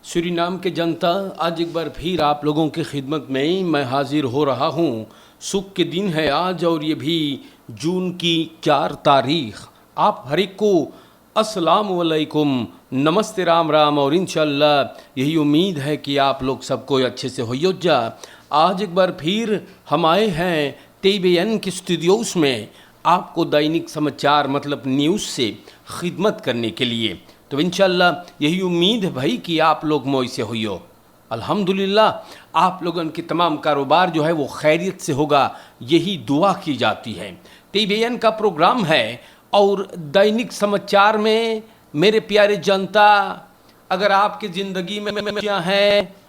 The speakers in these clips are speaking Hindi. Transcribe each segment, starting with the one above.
सूरीनाम के जनता, आज एक बार फिर आप लोगों की खिदमत में मैं हाजिर हो रहा हूँ। सुख के दिन है आज और ये भी जून की 4 तारीख। आप हर एक को अस्सलाम वालेकुम, नमस्ते, राम राम। और इंशाल्लाह यही उम्मीद है कि आप लोग सबको अच्छे से हो जा। आज एक बार फिर हम आए हैं TBN के स्टूडियोज़ में आपको दैनिक समाचार मतलब न्यूज़ से खिदमत करने के लिए। तो इंशाल्लाह यही उम्मीद है भाई कि आप लोग मोई से हो। अल्हम्दुलिल्लाह आप लोगों के तमाम कारोबार जो है वो खैरियत से होगा, यही दुआ की जाती है। TBN का प्रोग्राम है और दैनिक समाचार में मेरे प्यारे जनता, अगर आपकी ज़िंदगी में क्या है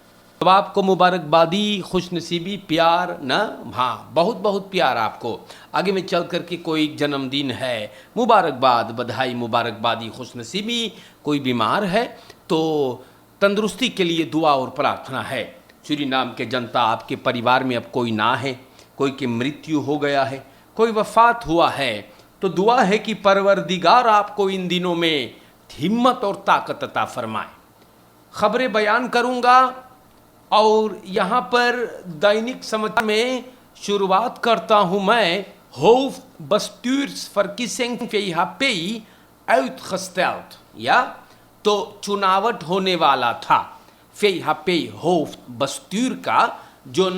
तो आपको मुबारकबादी, खुशनसीबी, प्यार ना, हाँ बहुत बहुत प्यार आपको। आगे में चल कर के कोई जन्मदिन है, मुबारकबाद, बधाई, मुबारकबादी, खुशनसीबी। कोई बीमार है तो तंदुरुस्ती के लिए दुआ और प्रार्थना है। सूरीनाम के जनता, आपके परिवार में अब कोई ना है, कोई की मृत्यु हो गया है, कोई वफात हुआ है, तो दुआ है कि परवरदिगार आपको इन दिनों में हिम्मत और ताकत अता फरमाए। खबरें बयान करूँगा और यहाँ पर दैनिक समाचार में शुरुआत करता हूँ मैं। hoofdbestuursverkiezing VHP uitgesteld, या तो चुनावट होने वाला था VHP hoofdbestuur का, जो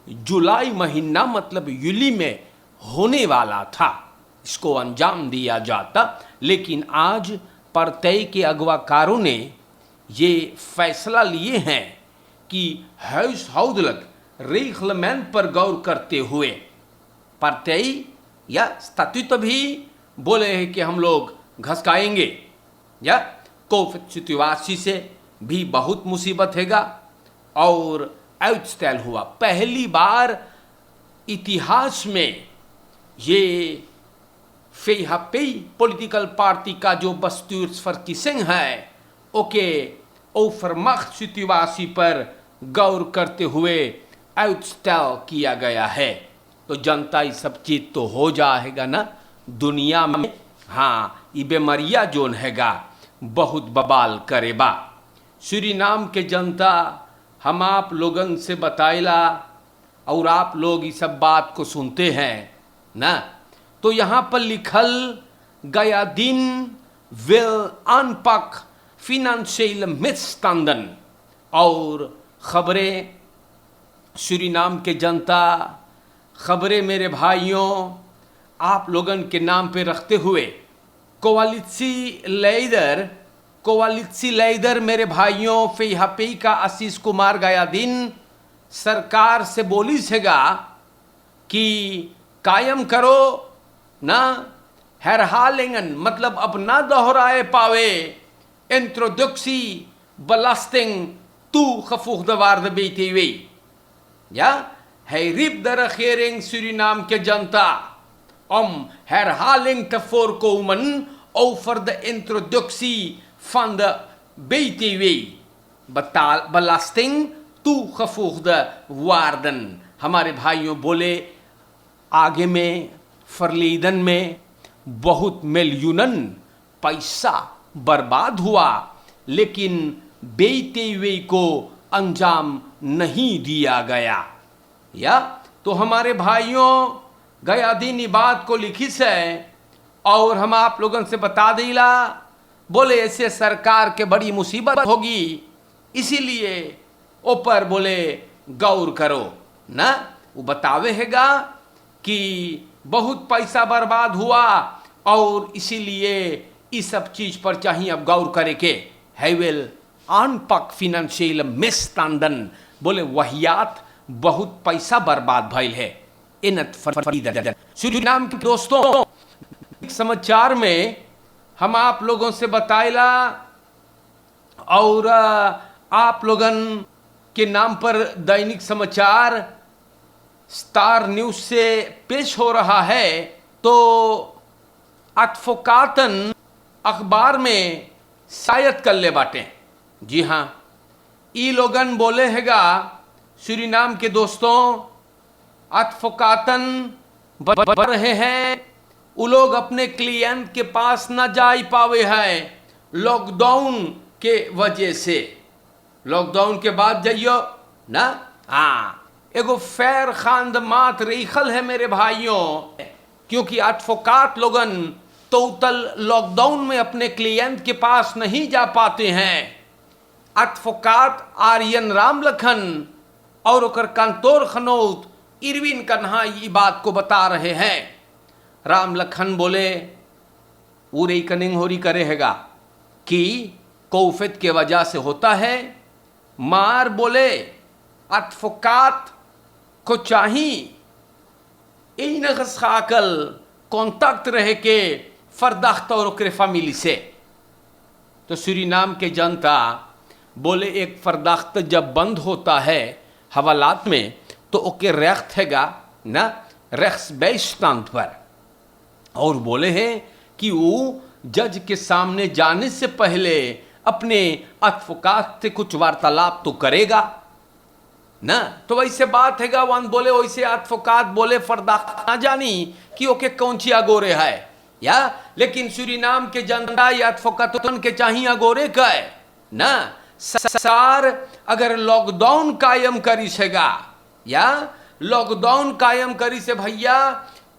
जुलाई महीना मतलब यूली में होने वाला था, इसको अंजाम दिया जाता। लेकिन आज पार्टी के अगवाकारों ने ये फैसला लिए हैं कि huishoudelijk reglement पर गौर करते हुए पार्टी या स्टैट्यूट भी बोले हैं कि हम लोग घसकाएंगे, या कोविड सिचुएशन से भी बहुत मुसीबत हैगा। और आउटस्टेल हुआ पहली बार इतिहास में, ये VHP पॉलिटिकल पार्टी का जो bestuursverkiezing है ओके ओवरमख्त सिचुएशन पर गौर करते हुए आउटस्टेल किया गया है। तो जनता ये सब चीज़ तो हो जाएगा ना दुनिया में। हाँ, ये बीमारियाँ जोन हैगा बहुत बवाल करेबा। सूरीनाम के जनता, हम आप लोगन से बताइला और आप लोग इस सब बात को सुनते हैं ना। तो यहाँ पर लिखल गया दिन विल अनपैक फिनेंशियल मिसस्टैंडन। और खबरें सूरीनाम के जनता, खबरें मेरे भाइयों आप लोगन के नाम पे रखते हुए कोवालिसी लीडर मेरे भाइयों VHP का आशीष कुमार गया दिन सरकार से बोली सेगा कि कायम करो ना herhalingen, मतलब अब ना दोहराए पावे introductie belasting toegevoegde waarde BTW. Ja, hij riep de regering Suriname ke junta om herhaling te voorkomen over de introductie van de BTW, belasting toegevoegde waarden। हमारे भाइयों बोले आगे में फरलीदन में बहुत मिलियनन पैसा बर्बाद हुआ, लेकिन BTW को अंजाम नहीं दिया गया। या तो हमारे भाइयों गया दिन ये बात को लिखी से और हम आप लोगों से बता दिला, बोले ऐसे सरकार के बड़ी मुसीबत होगी, इसीलिए ऊपर बोले गौर करो ना। वो बतावे हैगा कि बहुत पैसा बर्बाद हुआ और इसीलिए इस सब चीज पर चाहिए अब गौर करे के है विल अनपैक फिनेंशियल मिसस्टैंडन। बोले वहियात बहुत पैसा बर्बाद भइल है। सूरीनाम के दोस्तों, समाचार में हम आप लोगों से बताइला और आप लोगन के नाम पर दैनिक समाचार स्टार न्यूज से पेश हो रहा है। तो अटफोकातन अखबार में शायद कर ले बाटे। जी हाँ, ई लोगन बोले हैगा सूरीनाम के दोस्तों, अटफोकातन बढ़ रहे हैं, वो लोग अपने क्लिएंट के पास न जा पावे हैं लॉकडाउन के वजह से। लॉकडाउन के बाद जाइयो ना। हाँ, एगो फैर खांद मात रेखल है मेरे भाइयों, क्योंकि एडवोकाट लोगन तो उतल लॉकडाउन में अपने क्लिएंट के पास नहीं जा पाते हैं। एडवोकाट आर्यन राम लखन और ओकर कंतोर खनौत इरविन कन्हा ये बात को बता रहे हैं। राम लखन बोले वो रेकनिंग होरी करेगा कि कोफिद के वजह से होता है। मार बोले एडवोकाट को चाहिए इन खाकल कांटेक्ट रहे के फरदाख्त और ओकरे फैमिली से। तो सूरीनाम के जनता बोले एक फरदाख्त जब बंद होता है हवालात में तो ओके रेख्त हैगा ना, रेख्स बेस्तांत पर। और बोले हैं कि वो जज के सामने जाने से पहले अपने एडवोकाट से कुछ वार्तालाप तो करेगा ना। तो वैसे बात हैगा, वन बोले वैसे एडवोकाट बोले फरदाख्त ना जानी कि ओके कौन सी अगोरे है या, लेकिन सूरीनाम के जनता या एडवोकाटन के चाहिए अगोरे का है ना। सरकार अगर लॉकडाउन कायम करी सेगा या लॉकडाउन कायम करी से भैया,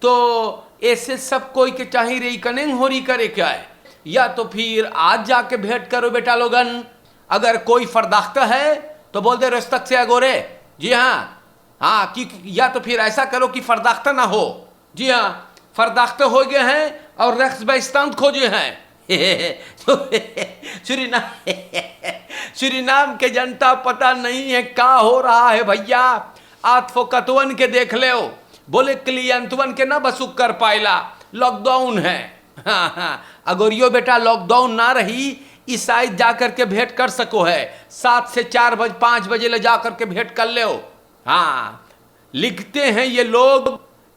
तो ऐसे सब कोई के चाहिए रेकनिंग होरी करे क्या है, या तो फिर आज जाके भेंट करो बेटा लोगन। अगर कोई फरदाख्त है तो बोल दे रस्तक से अगोरे, जी हाँ हाँ, कि या तो फिर ऐसा करो कि फरदाख्त ना हो। जी हाँ, फरदाख्त हो गए हैं और रख्स बेस्तांत खोजे हैं। सूरीनाम के जनता पता नहीं है क्या हो रहा है भैया। एडवोकाटवन के देख ले, बोले क्लियंटवन के ना बसुक कर पाएला, लॉकडाउन है। हाँ हाँ, अगर यो बेटा लॉकडाउन ना रही इस साइड जाकर के भेंट कर सको है, 7 से 4 बजे 5 बजे ले जाकर के भेंट कर ले। हाँ, लिखते हैं ये लोग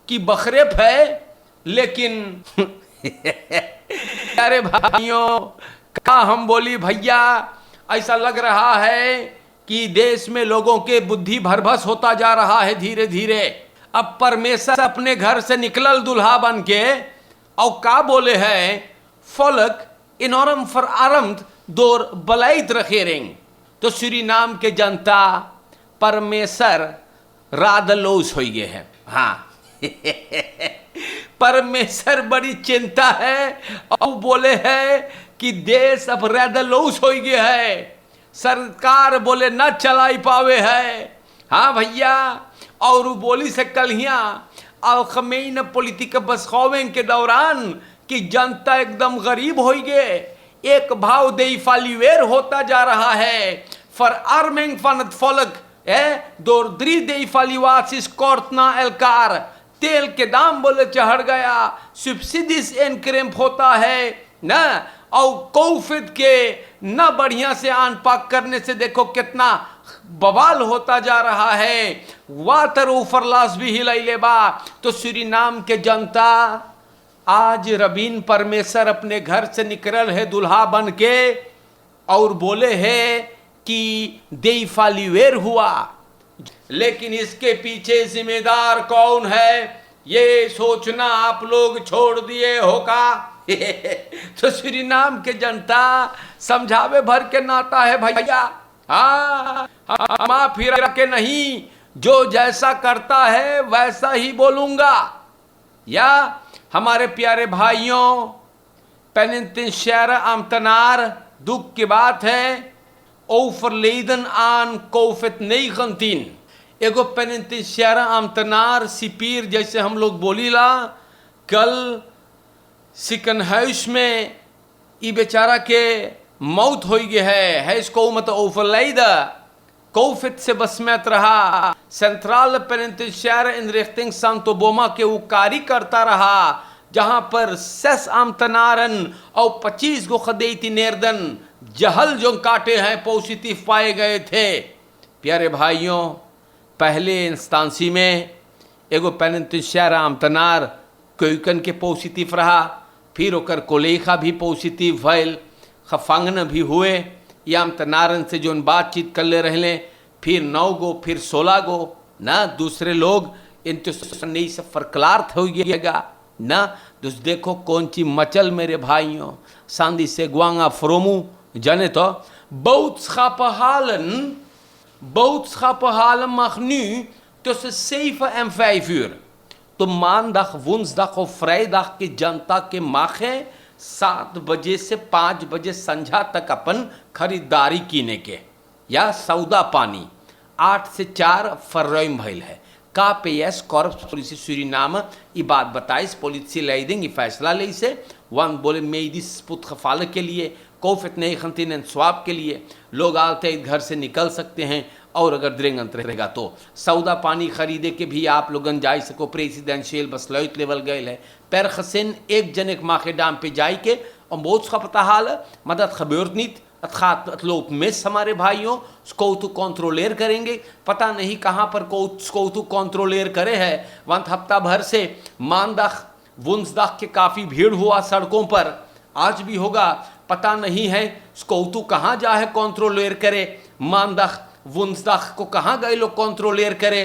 कि बखरेप है, लेकिन अरे भाइयों का हम बोली भैया, ऐसा लग रहा है कि देश में लोगों के बुद्धि भरभस होता जा रहा है धीरे धीरे। अब परमेश्वर अपने घर से निकलल दुल्हा बन के और का बोले है, फलक इनोरम फर आरम्द दोर बलाइत रखेरेंग। तो सूरीनाम के जनता परमेश्वर रादलोस हो गए हैं। हाँ परमेश्वर बड़ी चिंता है और बोले है कि देश अब रादलोस हो गया है, सरकार बोले न चलाई पावे है। हाँ भैया, और बोली से कलिया और खमेन पॉलिटिक बसखावें के दौरान कि जनता एकदम गरीब हो गए, एक भाव दे फालीवेर होता जा रहा है। फर आर्मेंग फनत फलक है दो द्री दे फालीवासिस कोर्टना एलकार, तेल के दाम बोले चढ़ गया, सब्सिडीज इनक्रेम्प होता है ना, और कोविड के न बढ़िया से आन पाक करने से देखो कितना बवाल होता जा रहा है। वाटर ऊफरलास भी हिलाइले बा। तो सूरीनाम के जनता आज रबीन परमेश्वर अपने घर से निकल है दुल्हा बन के और बोले है कि देफालीवेर हुआ, लेकिन इसके पीछे जिम्मेदार कौन है ये सोचना आप लोग छोड़ दिए होगा। तो सूरीनाम के जनता समझावे भर के नाता है भैया। हाँ, हम फिर के नहीं, जो जैसा करता है वैसा ही बोलूंगा। या हमारे प्यारे भाइयों, पेनिंतिन शहर अमतनार दुख की बात है, ओफरलेदन आन कोफित नहीं खंतीन। एगो पेनिंतिन शहर अमतनार सिपीर जैसे हम लोग बोलीला, कल सिकन हाउस में ये बेचारा के मौत हो गई है इसको मत ओफरलेदा कोफित से बसमत रहा। सेंट्रल पेनिंतिन इन रिख्तिंग सांतो बोमा के वो कारी करता रहा, जहां पर 6 अमतनारन और 25 गो खदेती नेर्दन जहल जो काटे हैं पॉजिटिव पाए गए थे। प्यारे भाइयों, पहले इंस्टांसी में एगो पेनिंतिन अमतनार कोयकन के पॉजिटिव रहा, फिर ओकर कोलेखा भी पॉजिटिव भइल, खफांगन भी हुए। या अमतनारन से जो बातचीत कर ले रहे, फिर 9 गो फिर 16 गो ना दूसरे लोग नहीं से फरकलार्थ हो गएगा ना। देखो कौन ची मचल मेरे भाइयों, सांदी से ग्वांगा फ्रोमू जाने तो Boodschappen mag nu tussen 7 en 5 uur. तो maandag, woensdag of vrijdag की जनता के माखे 7 बजे से 5 बजे संध्या तक अपन खरीदारी कीने के या सौदा पानी 8 से 4 फर्रोइम भइल है KPS Korps Politie Suriname ये बात बताइस politie leiding ये फैसला ले से वन बोले medisch spoedgevallen के लिए COVID-19 एंड स्वाब के लिए लोग आते घर से निकल सकते हैं और अगर dringend रहेगा तो सौदा पानी खरीदे के भी आप लोगन जाई सको प्रेसिडेंशियल बसलौत लेवल गए है पर खसिन एक जनिक माखे डाम पे जाई के और बहुत का पता हाल मदद खबर नीत लोग मिस हमारे भाइयों उसको तो कंट्रोलेर करेंगे पता नहीं कहाँ पर उसको तो कंट्रोलेर करे है वंत हफ्ता भर से मानदाख वुंसदाख के काफ़ी भीड़ हुआ सड़कों पर आज भी होगा पता नहीं है उसको तो कहाँ जा है कंट्रोलेर करे मानदाख वुंसदाख को कहाँ गए लोग कंट्रोलेर करे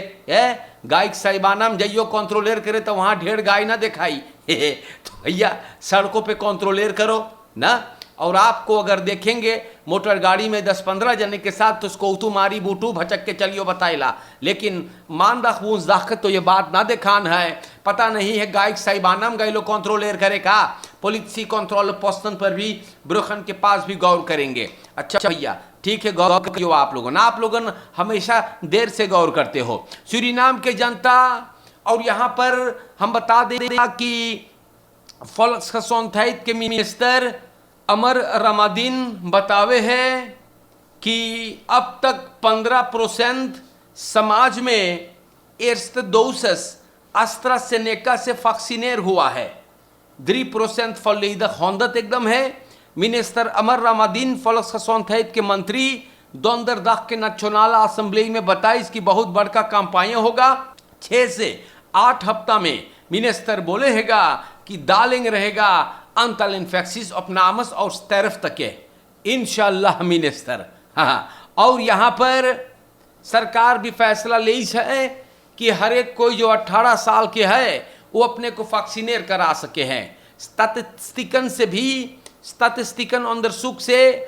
गाय साहिबाना में जाइयो कंट्रोलेर करे तो वहाँ ढेर गाय ना दिखाई तो भैया सड़कों पे कंट्रोलेर करो ना और आपको अगर देखेंगे मोटर गाड़ी में 10-15 जने के साथ तो उसको उतू मारी बूटू भचक के चलियो बताइला लेकिन मानदाख वुंसदाख तो ये बात ना दिखान है पता नहीं है गायक साहिबाना में गए लोग कंट्रोलेर करे का पुलिस कंट्रोल पोस्टन पर भी ब्रोखन के पास भी गौर करेंगे अच्छा भैया ठीक है गौर करियो आप लोगन हमेशा देर से गौर करते हो सूरीनाम के जनता और यहाँ पर हम बता दें कि volksgezondheid के मिनिस्टर अमर रमादीन बतावे है कि अब तक 15% समाज में eerste dosis AstraZeneca से वैक्सीनेर हुआ है 3% volledig 100 एकदम है मिनिस्टर अमर रमादीन volksgezondheid के मंत्री donderdag के नेशनल असेंबली में बताई इसकी बहुत बड़का कैंपेन होगा 6 से 8 हफ्ता में मिनिस्टर बोले हैगा कि दालिंग रहेगा अंतल इन्फेक्सिस अपनामस और स्टेरफ तक के इंशाल्लाह मिनिस्टर हाँ और यहाँ पर सरकार भी फैसला ले है कि हर एक कोई जो 18 साल के है वो अपने को वैक्सीनेर करा सके हैं स्टैटिस्टिकन अंदरसुक से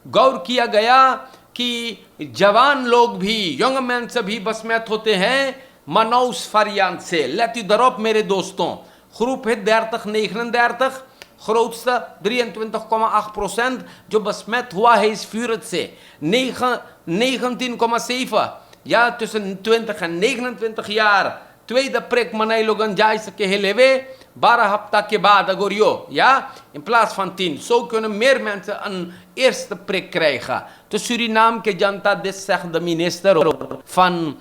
गौर किया गया कि जवान लोग भी यंग मैन से भी बसमैत होते हैं मनौस फरियान से लेती दरोप मेरे दोस्तों groep het 39 grootste 23,8% जो besmet हुआ है इस virus से 19,7 या tussen 20 en 29 jaar tweede prik manai logan जाई सके है लेवे 12 हफ्ता के बाद अगर यो ja in plaats van 10 zo kunnen meer mensen een eerste prik krijgen तो Suriname के जनता dit zegt de minister van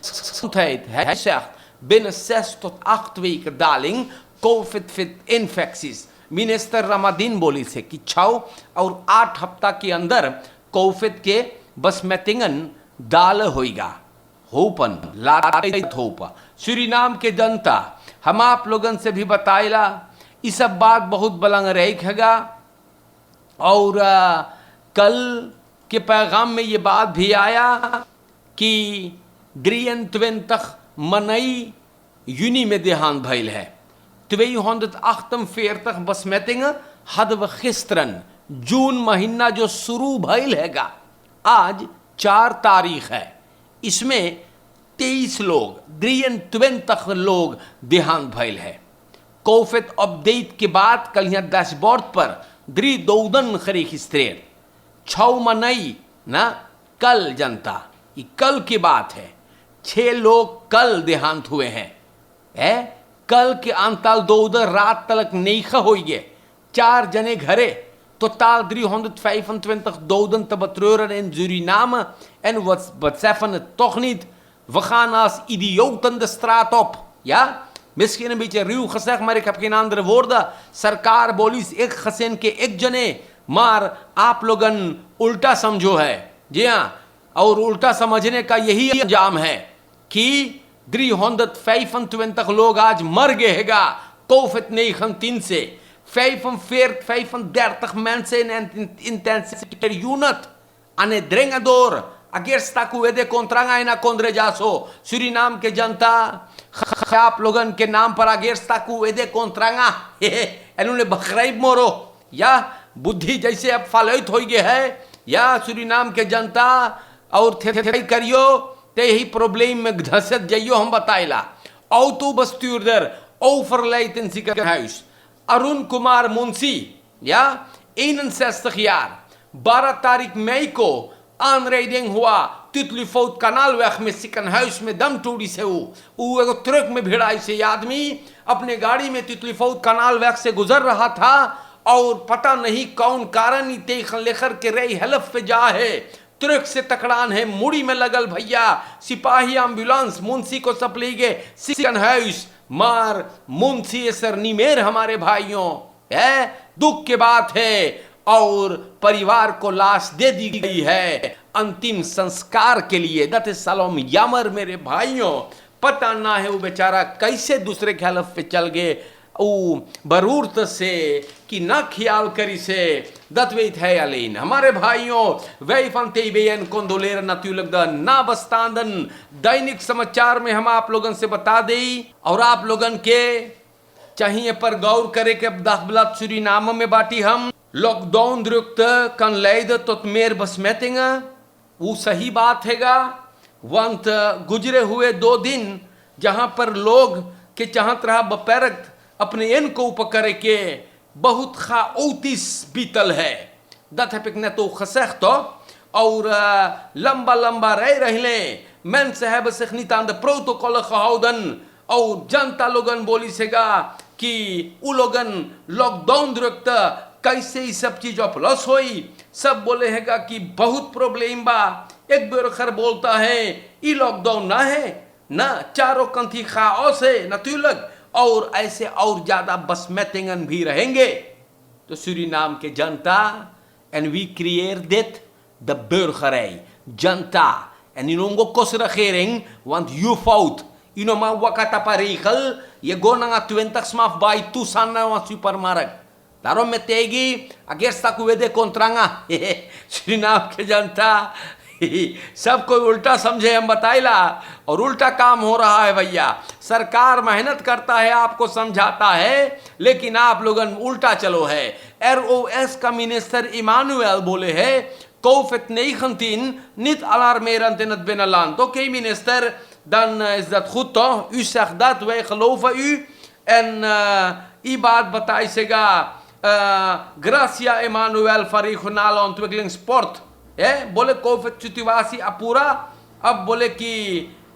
gezondheid hij zegt binnen 6 tot 8 weken daling COVID-infecties minister रमादीन बोली से कि 6 और 8 हफ्ता के अंदर कोविड के बसमेतिंगन दाल होइगा होपन लात होपा सूरीनाम के जनता हम आप लोगन से भी बताइला ये सब बात बहुत बलंग रहेगा और कल के पैगाम में ये बात भी आया कि 23 मई juni में देहांत भइल है 248 besmettingen hadden we gisteren जून महीना जो शुरू भइल हैगा आज 4 तारीख है इसमें 23 लोग 23 लोग देहांत भइल है कोविड अपडेट के बाद कल यहाँ डैशबोर्ड पर 3 खरीखिस्त्रेर 6 मई ना कल जनता ये कल की बात है 6 लोग कल देहांत हुए हैं कल के अंतल 2 रात तक नहीं हो गए 4 जने घरे totaal 325 doden te betreuren in Suriname en we beseffen het toch niet. We gaan als idioten de straat op. Ja, misschien een beetje ruw gezegd, maar ik heb geen andere woorden. सरकार बोली एक खसेन के एक जने मार आप लोगन उल्टा समझो है जी हाँ और उल्टा समझने का यही अंजाम है कि 325 लोग आज मर गए हैगा COVID-19 से 35 mensen in een intensive unit aan het dringen door अगर स्टाकू वेदे कोंट्रांगा इना कोंद्रे जासो सूरीनाम के जनता आप लोगन के नाम पर अगर स्टाकू वेदे कोंट्रांगा इन्होंने बखराइब मोरो या बुद्धि जैसे अब फालत हो गए है या सूरीनाम के जनता और थे करियो ते ही प्रॉब्लम में धसत जाइयो हम बताइला औ तो बस्तूरदर overleid in ziekenhuis. Arun Kumar Munsi, ja, 61 jaar. 12 तारीख मई को aanrijding हुआ तितली फौत कनालweg में ziekenhuis में दम टूटी से वो एगो ट्रक में भिड़ाई से आदमी अपने गाड़ी में तितली फौत कनालweg से गुजर रहा था और पता नहीं कौन कारण इते लेकर के रही हेल्प पे जा है ट्रक से टकरान है मुड़ी में लगल भैया सिपाही एम्बुलेंस मुंशी को सब ले गए ziekenhuis मार मुंशी सर निमेर हमारे भाइयों है दुख की बात है और परिवार को लाश दे दी गई है अंतिम संस्कार के लिए दत सलोम यामर मेरे भाइयों पता ना है वो बेचारा कैसे दूसरे ख्याल पे चल गए वो बरूरत से कि ना ख्याल करी से दत्वेत है अलीन हमारे भाइयों वही फंते बेन कोंदोलेर नतुलग द ना बस्तांदन दैनिक समाचार में हम आप लोगन से बता देई और आप लोगन के चाहिए पर गौर करे के दाखबलात सूरीनाम में बाटी हम लॉकडाउन द्रुक्त कन लेद तो मेर बसमेतिंग वो सही बात हैगा वंत गुजरे हुए 2 दिन जहां पर लोग के चाहत रहा बपैरक अपने इन को उपकर के बहुत खाओतिस बीतल है दत पिकने तो खसख तो और लंबा लंबा रहले मैन साहब सखनी तांद प्रोटोकॉल खहाउदन और जनता लोगन बोली सेगा कि उ लोगन लॉकडाउन द्रुक्त कैसे ये सब चीज प्लस होई सब बोले हैगा कि बहुत प्रॉब्लम बा एक बेरखर बोलता है ये लॉकडाउन ना है ना चारों कंथी खाओ से नतुलग और ऐसे और ज्यादा बसमेतिंगन भी रहेंगे तो सूरीनाम के जनता and we create that the burgerij जनता en inongo kosregering want you fout ino ma wakata parikal ye go na 20 smaf by tu sana wa supermarket daarom metegi ager sta kuwede kontranga Suriname के जनता सब कोई उल्टा समझे हम बताइला और उल्टा काम हो रहा है भैया सरकार मेहनत करता है आपको समझाता है लेकिन आप लोगन उल्टा चलो है ROS का मिनिस्टर इमानुएल बोले है कोफित नहीं खंतीन नित alarmerend in het binnenland oké minister dan is dat goed toch u zegt dat wij geloven u en die baat बताइएगा gracia Emmanuel voor regionale ontwikkelingssport बोले कोविड situatie अपूरा अब बोले कि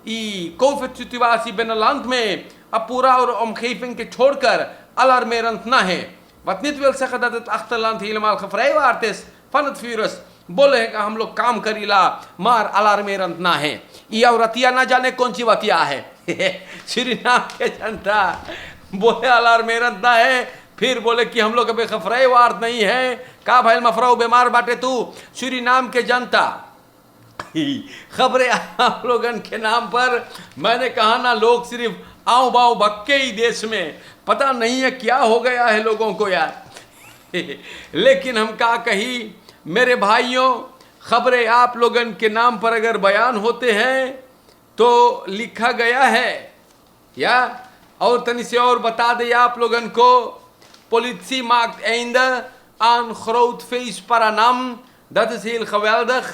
ई कोविड situatie binnenland में अपूरा और omgeving के छोड़कर alarmerend ना है wat niet wil zeggen dat het achterland helemaal gevrijwaard is van het virus बोले कि हम लोग काम करीला मार alarmerend ना है ये औरतिया ना जाने कौन सी वतिया है सूरीनाम के जनता बोले alarmerend ना है फिर बोले कि हम लोग अभी खफरावार नहीं है का भाई मफराव बीमार बाटे तू सूरीनाम के जनता खबरें आप लोगन के नाम पर मैंने कहा ना लोग सिर्फ आओ बाओ भक्के ही देश में पता नहीं है क्या हो गया है लोगों को यार लेकिन हम क्या कही मेरे भाइयों खबरें आप लोगन के नाम पर अगर बयान होते हैं तो लिखा गया है या और तनी से और बता दे आप लोगन को politie maakt einde aan groot feest paranam dat is heel geweldig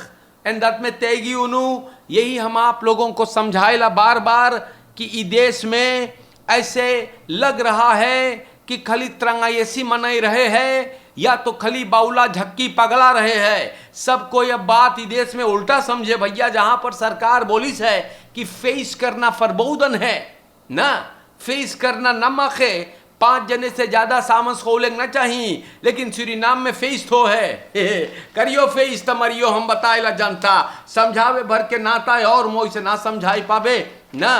en dat met tegiunu यही हम आप लोगों को समझाइला बार बार कि इस देश में ऐसे लग रहा है कि खाली तिरंगायसी मनाई रहे हैं या तो खाली बाउला झक्की पगला रहे हैं सब कोई अब बात इस देश में उल्टा समझे भैया जहां पर सरकार बोली है कि फेस करना फरबौदन है ना फेस करना नमक है 5 जने से ज्यादा सामस खोलेंगे ना चाहिए लेकिन सूरीनाम में फेस तो है करियो फेस तमरियो हम बताएला जनता समझावे भर के नाता है और मोह से ना समझाई पावे ना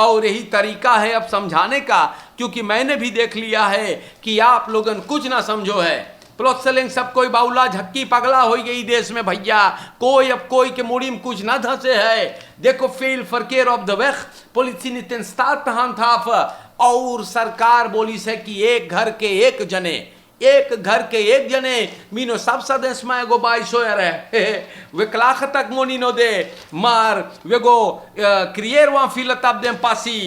और यही तरीका है अब समझाने का क्योंकि मैंने भी देख लिया है कि आप लोगन कुछ ना समझो है प्रोत्सलिंग सब कोई बाउला झक्की पगला हो गई देश में भैया कोई अब कोई के मुड़ी में कुछ ना धसे है देखो फेल फरकेर ऑफ द वेख पुलिस ने ten staat te handhaven और सरकार बोली से कि एक घर के एक जने मीनो सब सदस्य में एगो 22 है विकलाख तक मोनी नो दे मार वेगो क्रिएर वहां फिलत अब दे पासी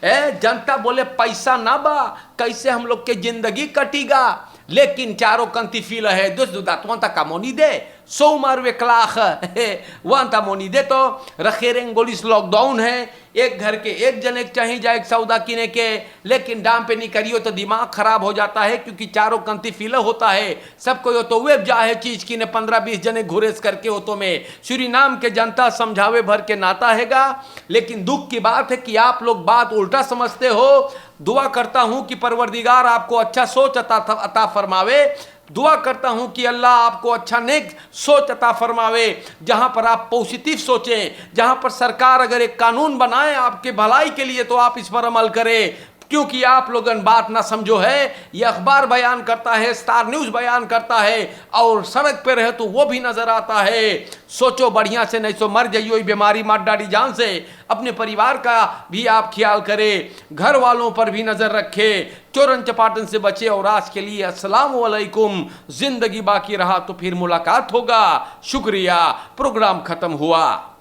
जनता बोले पैसा ना बा कैसे हम लोग के जिंदगी कटेगा लेकिन चारों कंती फील है dus dat want ka monide zomaar weer klagen want monide तो regering गोलिस लॉकडाउन है, एक घर के एक जने चाहिए जाए सौदा किने के, लेकिन दाम पे नहीं करियो तो दिमाग खराब हो जाता है, क्योंकि चारों कंती फील होता है, सब कोई तो वेब जा है चीज किने 15-20 जने घुरेस करके हो तो में सूरीनाम के जनता समझावे भर के नाता हैगा। लेकिन दुख की बात है कि आप लोग बात उल्टा समझते हो। दुआ करता हूं कि परवरदिगार आपको अच्छा सोच अता फरमावे, दुआ करता हूं कि अल्लाह आपको अच्छा नेक सोच अता फरमावे, जहां पर आप पॉजिटिव सोचें, जहां पर सरकार अगर एक कानून बनाए आपके भलाई के लिए तो आप इस पर अमल करें, क्योंकि आप लोगन बात ना समझो है। ये अखबार बयान करता है, स्टार न्यूज बयान करता है, और सड़क पे रहे तो वो भी नजर आता है। सोचो बढ़िया से, नहीं तो मर जाइयो बीमारी मार डाली जान से। अपने परिवार का भी आप ख्याल करें, घर वालों पर भी नजर रखे, चोरन चपाटन से बचे। और आज के लिए अस्सलाम वालेकुम। जिंदगी बाकी रहा तो फिर मुलाकात होगा। शुक्रिया। प्रोग्राम खत्म हुआ।